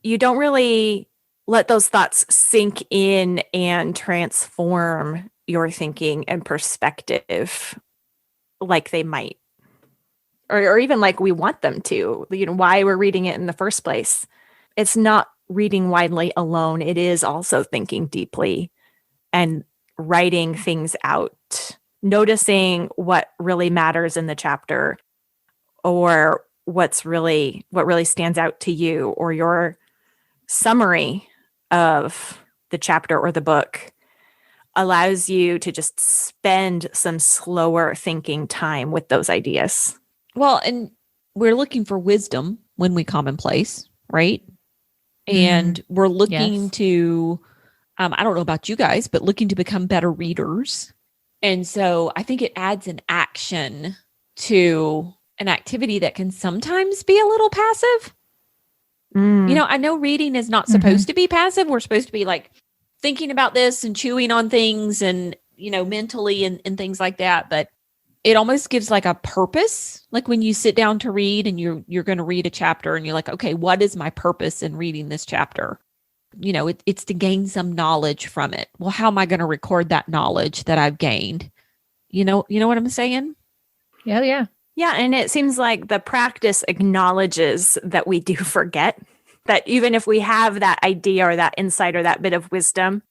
[SPEAKER 1] you don't really let those thoughts sink in and transform your thinking and perspective like they might, or even like we want them to, why we're reading it in the first place. It's not reading widely alone. It is also thinking deeply and writing things out, noticing what really matters in the chapter, or what really stands out to you, or your summary of the chapter or the book allows you to just spend some slower thinking time with those ideas.
[SPEAKER 3] Well, and we're looking for wisdom when we commonplace, right? And we're looking to, I don't know about you guys, but looking to become better readers. And so I think it adds an action to an activity that can sometimes be a little passive. I know reading is not supposed to be passive. We're supposed to be like thinking about this and chewing on things and, mentally and things like that. But it almost gives like a purpose. Like when you sit down to read and you're going to read a chapter and you're like, okay, what is my purpose in reading this chapter? It's to gain some knowledge from it. Well, how am I going to record that knowledge that I've gained? You know what I'm saying?
[SPEAKER 2] Yeah.
[SPEAKER 1] Yeah, and it seems like the practice acknowledges that we do forget, that even if we have that idea or that insight or that bit of wisdom,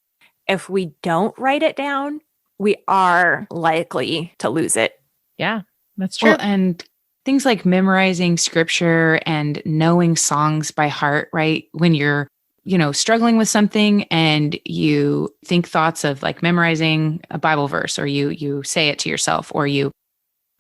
[SPEAKER 1] if we don't write it down, we are likely to lose it.
[SPEAKER 2] Yeah, that's true.
[SPEAKER 4] Well, and things like memorizing scripture and knowing songs by heart, right? When you're, struggling with something and you think thoughts of like memorizing a Bible verse, or you say it to yourself, or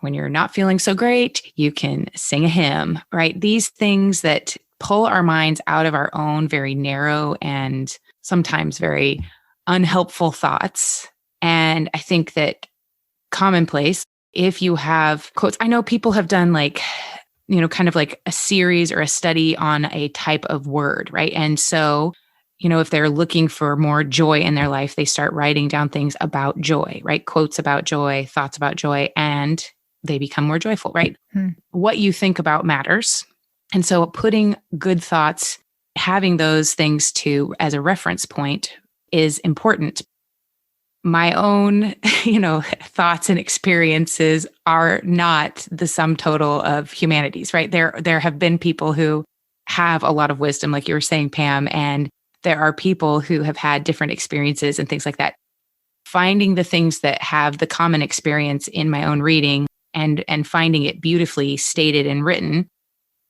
[SPEAKER 4] when you're not feeling so great, you can sing a hymn, right? These things that pull our minds out of our own very narrow and sometimes very unhelpful thoughts. And I think that Commonplace, if you have quotes, I know people have done like, kind of like a series or a study on a type of word, right? And so, if they're looking for more joy in their life, they start writing down things about joy, right? Quotes about joy, thoughts about joy, and they become more joyful, right? What you think about matters. And so putting good thoughts, having those things as a reference point is important. My own, thoughts and experiences are not the sum total of humanities, right? There have been people who have a lot of wisdom, like you were saying, Pam, and there are people who have had different experiences and things like that. Finding the things that have the common experience in my own reading and finding it beautifully stated and written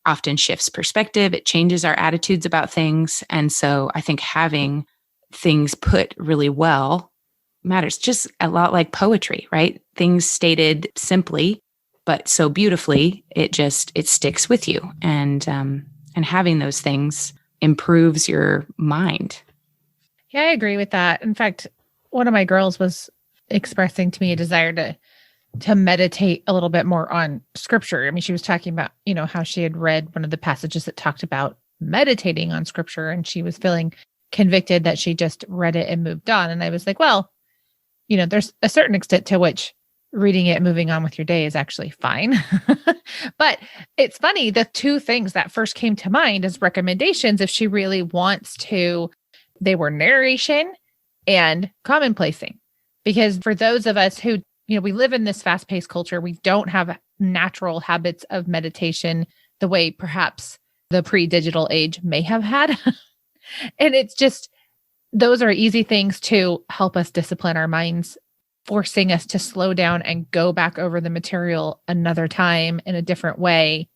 [SPEAKER 4] often shifts perspective. It changes our attitudes about things. And so I think having things put really well matters, just a lot like poetry, right? Things stated simply, but so beautifully, it sticks with you. And having those things improves your mind.
[SPEAKER 2] Yeah, I agree with that. In fact, one of my girls was expressing to me a desire to meditate a little bit more on scripture. I mean, she was talking about, how she had read one of the passages that talked about meditating on scripture, and she was feeling convicted that she just read it and moved on. And I was like, well, there's a certain extent to which reading it and moving on with your day is actually fine. But it's funny, the two things that first came to mind as recommendations, if she really wants to, they were narration and commonplacing. Because for those of us who, we live in this fast-paced culture, we don't have natural habits of meditation the way perhaps the pre-digital age may have had. And it's just, those are easy things to help us discipline our minds, forcing us to slow down and go back over the material another time in a different way.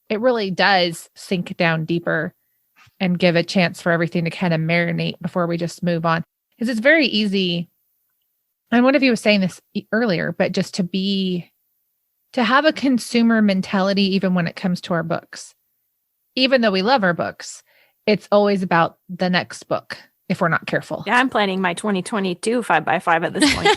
[SPEAKER 2] It really does sink down deeper and give a chance for everything to kind of marinate before we just move on. Because it's very easy. And one of you was saying this earlier, but just to have a consumer mentality, even when it comes to our books, even though we love our books, it's always about the next book. If we're not careful.
[SPEAKER 1] Yeah, I'm planning my 2022 5x5 at this point.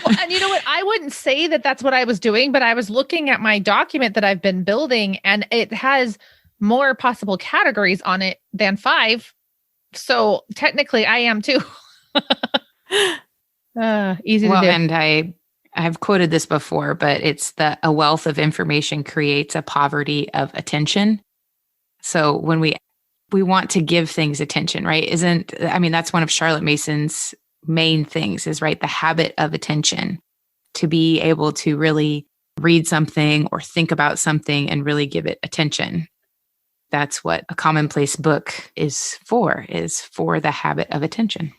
[SPEAKER 2] Well, and you know what? I wouldn't say that that's what I was doing, but I was looking at my document that I've been building, and it has more possible categories on it than 5. So technically I am too. Easy to do.
[SPEAKER 4] And I've quoted this before, but it's a wealth of information creates a poverty of attention. So when we want to give things attention, right? That's one of Charlotte Mason's main things is, right, the habit of attention, to be able to really read something or think about something and really give it attention. That's what a commonplace book is for the habit of attention.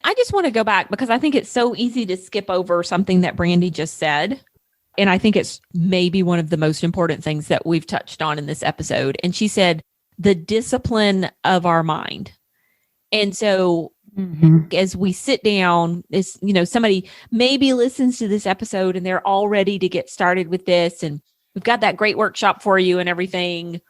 [SPEAKER 3] I just want to go back because I think it's so easy to skip over something that Brandy just said. And I think it's maybe one of the most important things that we've touched on in this episode. And she said, the discipline of our mind. And so as we sit down, somebody maybe listens to this episode and they're all ready to get started with this. And we've got that great workshop for you and everything,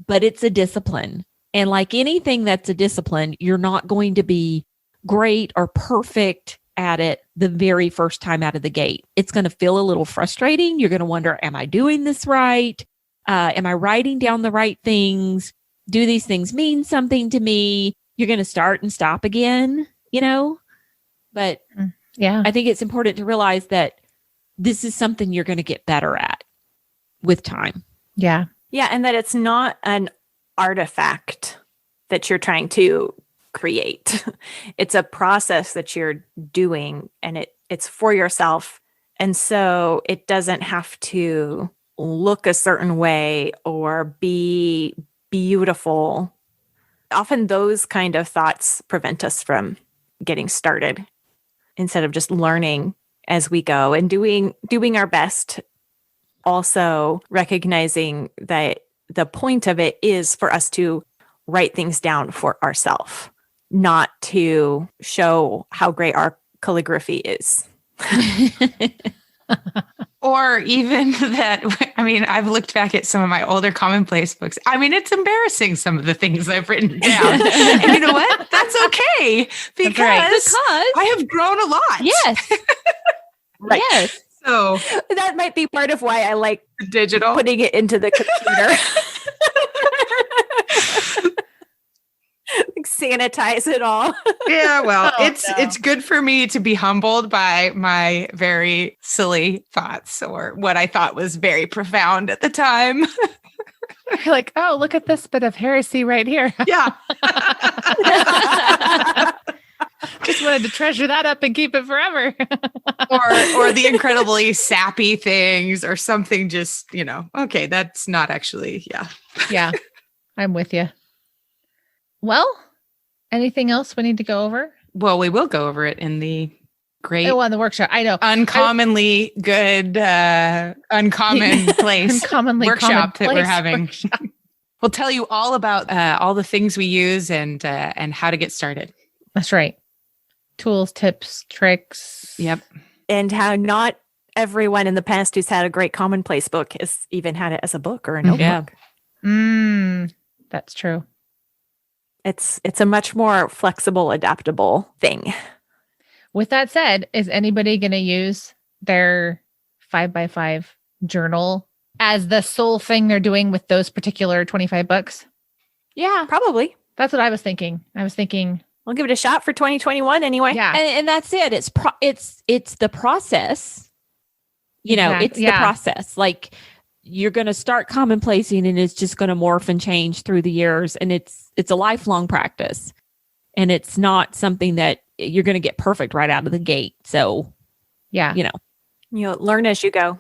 [SPEAKER 3] but it's a discipline. And like anything that's a discipline, you're not going to be great or perfect at it the very first time out of the gate. It's going to feel a little frustrating. You're going to wonder, am I doing this right? Am I writing down the right things? Do these things mean something to me? You're going to start and stop again, But
[SPEAKER 2] yeah,
[SPEAKER 3] I think it's important to realize that this is something you're going to get better at with time.
[SPEAKER 2] Yeah.
[SPEAKER 1] Yeah. And that it's not an artifact that you're trying to create. It's a process that you're doing, and it's for yourself. And so it doesn't have to look a certain way or be beautiful. Often those kind of thoughts prevent us from getting started instead of just learning as we go and doing our best. Also recognizing that the point of it is for us to write things down for ourselves, not to show how great our calligraphy is.
[SPEAKER 4] Or even that, I've looked back at some of my older Commonplace books. It's embarrassing, some of the things I've written down. And you know what? That's okay. Yay! Because I have grown a lot.
[SPEAKER 3] Yes.
[SPEAKER 1] Right.
[SPEAKER 3] Yes.
[SPEAKER 4] So
[SPEAKER 1] that might be part of why I like
[SPEAKER 4] digital
[SPEAKER 1] putting it into the computer. Like sanitize it all.
[SPEAKER 4] Yeah, well, it's good for me to be humbled by my very silly thoughts or what I thought was very profound at the time.
[SPEAKER 5] You're like, oh, look at this bit of heresy right here.
[SPEAKER 4] Yeah.
[SPEAKER 5] Just wanted to treasure that up and keep it forever.
[SPEAKER 4] or the incredibly sappy things or something just, okay, that's not actually, yeah.
[SPEAKER 5] Yeah, I'm with you. Well, anything else we need to go over?
[SPEAKER 4] Well, we will go over it in the great
[SPEAKER 5] on the workshop. I know.
[SPEAKER 4] Uncommonly good, uncommon place
[SPEAKER 5] Uncommonly
[SPEAKER 4] workshop that we're
[SPEAKER 5] commonplace
[SPEAKER 4] having.
[SPEAKER 5] workshop.
[SPEAKER 4] We'll tell you all about all the things we use and how to get started.
[SPEAKER 5] That's right. Tools, tips, tricks.
[SPEAKER 4] Yep.
[SPEAKER 1] And how not everyone in the past who's had a great Commonplace book has even had it as a book or a notebook.
[SPEAKER 3] Yeah.
[SPEAKER 5] That's true.
[SPEAKER 1] It's a much more flexible, adaptable thing.
[SPEAKER 5] With that said, is anybody going to use their 5x5 journal as the sole thing they're doing with those particular 25 books?
[SPEAKER 1] Yeah, probably.
[SPEAKER 5] That's what I was thinking.
[SPEAKER 1] We'll give it a shot for 2021 anyway.
[SPEAKER 5] Yeah.
[SPEAKER 3] And that's it. It's the process. It's the process. Like you're going to start commonplacing and it's just going to morph and change through the years. And it's a lifelong practice. And it's not something that you're going to get perfect right out of the gate. So,
[SPEAKER 5] yeah,
[SPEAKER 1] learn as you go.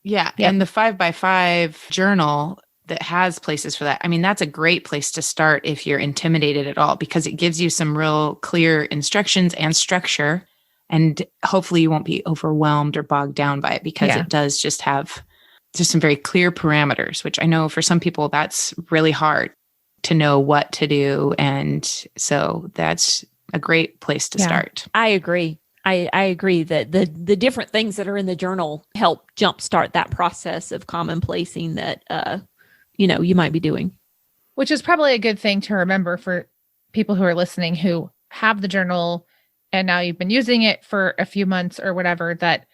[SPEAKER 4] Yeah. Yep. And the 5x5 journal that has places for that. I mean, that's a great place to start if you're intimidated at all, because it gives you some real clear instructions and structure. And hopefully you won't be overwhelmed or bogged down by it, because it does just have some very clear parameters, which I know for some people that's really hard to know what to do. And so that's a great place to start.
[SPEAKER 3] I agree. I agree that the different things that are in the journal help jumpstart that process of commonplacing that, you might be doing.
[SPEAKER 5] Which is probably a good thing to remember for people who are listening who have the journal and now you've been using it for a few months or whatever, that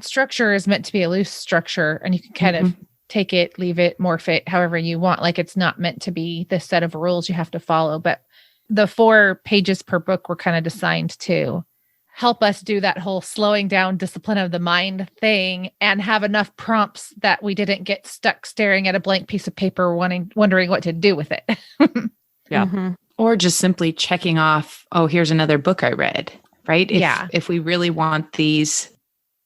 [SPEAKER 5] structure is meant to be a loose structure and you can kind of take it, leave it, morph it however you want. Like it's not meant to be this set of rules you have to follow. But the 4 pages per book were kind of designed to help us do that whole slowing down discipline of the mind thing and have enough prompts that we didn't get stuck staring at a blank piece of paper wondering what to do with it.
[SPEAKER 4] Yeah. Mm-hmm. Or just simply checking off, oh, here's another book I read, right? If we really want these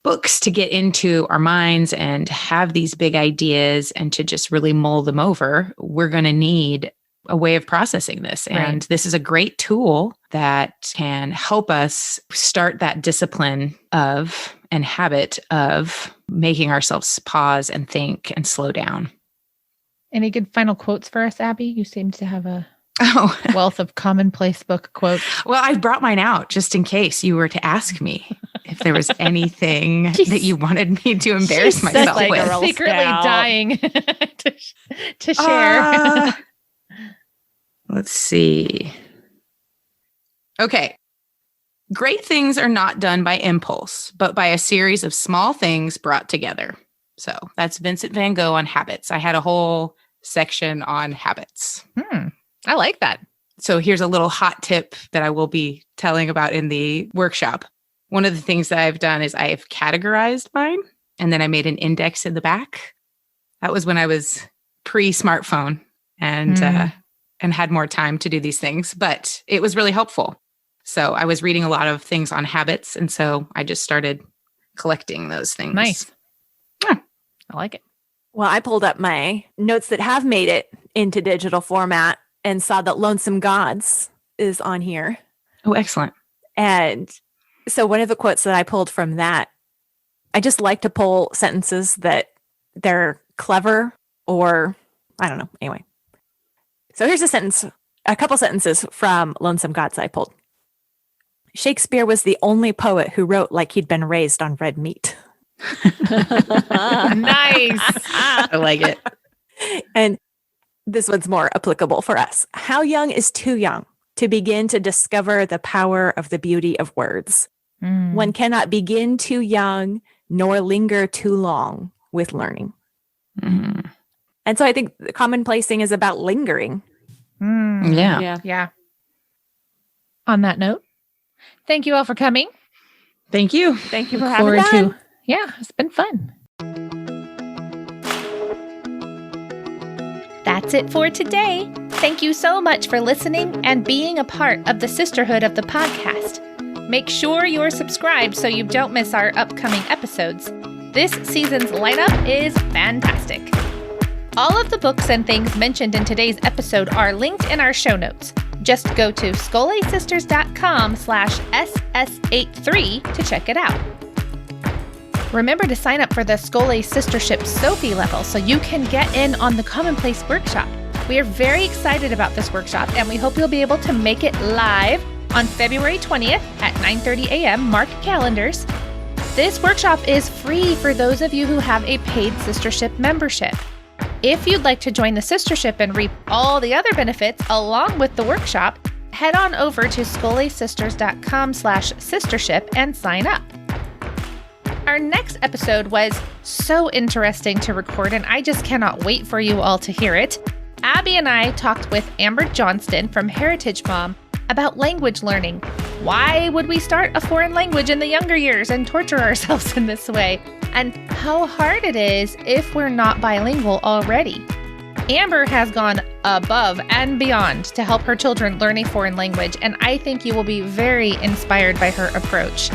[SPEAKER 4] books to get into our minds and have these big ideas and to just really mull them over, we're going to need a way of processing this. And this is a great tool that can help us start that discipline of and habit of making ourselves pause and think and slow down.
[SPEAKER 5] Any good final quotes for us, Abby? You seem to have a wealth of commonplace book quotes.
[SPEAKER 4] Well, I brought mine out just in case you were to ask me if there was anything that you wanted me to embarrass myself with.
[SPEAKER 5] Secretly dying to share.
[SPEAKER 4] Let's see. Okay. Great things are not done by impulse, but by a series of small things brought together. So that's Vincent van Gogh on habits. I had a whole section on habits.
[SPEAKER 5] I like that.
[SPEAKER 4] So here's a little hot tip that I will be telling about in the workshop. One of the things that I've done is I've categorized mine, and then I made an index in the back. That was when I was pre-smartphone and had more time to do these things, but it was really helpful. So I was reading a lot of things on habits, and so I just started collecting those things.
[SPEAKER 5] Nice.
[SPEAKER 4] Yeah.
[SPEAKER 5] I like it.
[SPEAKER 1] Well, I pulled up my notes that have made it into digital format and saw that Lonesome Gods is on here.
[SPEAKER 4] Oh, excellent.
[SPEAKER 1] And so one of the quotes that I pulled from that, I just like to pull sentences that they're clever or I don't know. Anyway. So here's a couple sentences from Lonesome Gods I pulled. Shakespeare was the only poet who wrote like he'd been raised on red meat.
[SPEAKER 5] Nice.
[SPEAKER 4] I like it.
[SPEAKER 1] And this one's more applicable for us. How young is too young to begin to discover the power of the beauty of words. One cannot begin too young nor linger too long with learning. And so I think commonplacing is about lingering.
[SPEAKER 2] Yeah. On that note, thank you all for coming.
[SPEAKER 4] Thank you.
[SPEAKER 3] Thank you for having us.
[SPEAKER 2] Yeah, it's been fun. That's it for today. Thank you so much for listening and being a part of the sisterhood of the podcast. Make sure you're subscribed so you don't miss our upcoming episodes. This season's lineup is fantastic. All of the books and things mentioned in today's episode are linked in our show notes. Just go to scolesisters.com/SS83 to check it out. Remember to sign up for the Scole Sistership Sophie level so you can get in on the Commonplace Workshop. We are very excited about this workshop, and we hope you'll be able to make it live on February 20th at 9:30 a.m. Mark calendars. This workshop is free for those of you who have a paid sistership membership. If you'd like to join the sistership and reap all the other benefits along with the workshop, head on over to scolesisters.com/sistership and sign up. Our next episode was so interesting to record, and I just cannot wait for you all to hear it. Abby and I talked with Amber Johnston from Heritage Mom about language learning. Why would we start a foreign language in the younger years and torture ourselves in this way? And how hard it is if we're not bilingual already. Amber has gone above and beyond to help her children learn a foreign language, and I think you will be very inspired by her approach.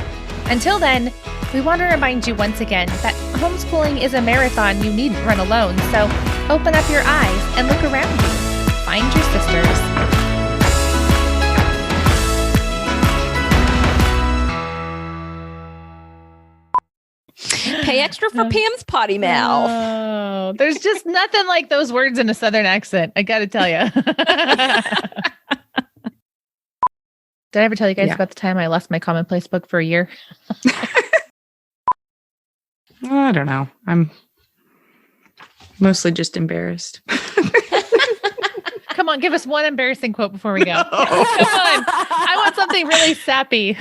[SPEAKER 2] Until then, we want to remind you once again that homeschooling is a marathon you needn't run alone, so open up your eyes and look around you. Find your sisters.
[SPEAKER 3] Pay extra for Pam's potty mouth.
[SPEAKER 2] Oh, there's just nothing like those words in a Southern accent. I got to tell you. Did I ever tell you guys about the time I lost my Commonplace book for a year?
[SPEAKER 4] I don't know. I'm mostly just embarrassed.
[SPEAKER 2] Come on, give us one embarrassing quote before we go. Come on. I want something really sappy.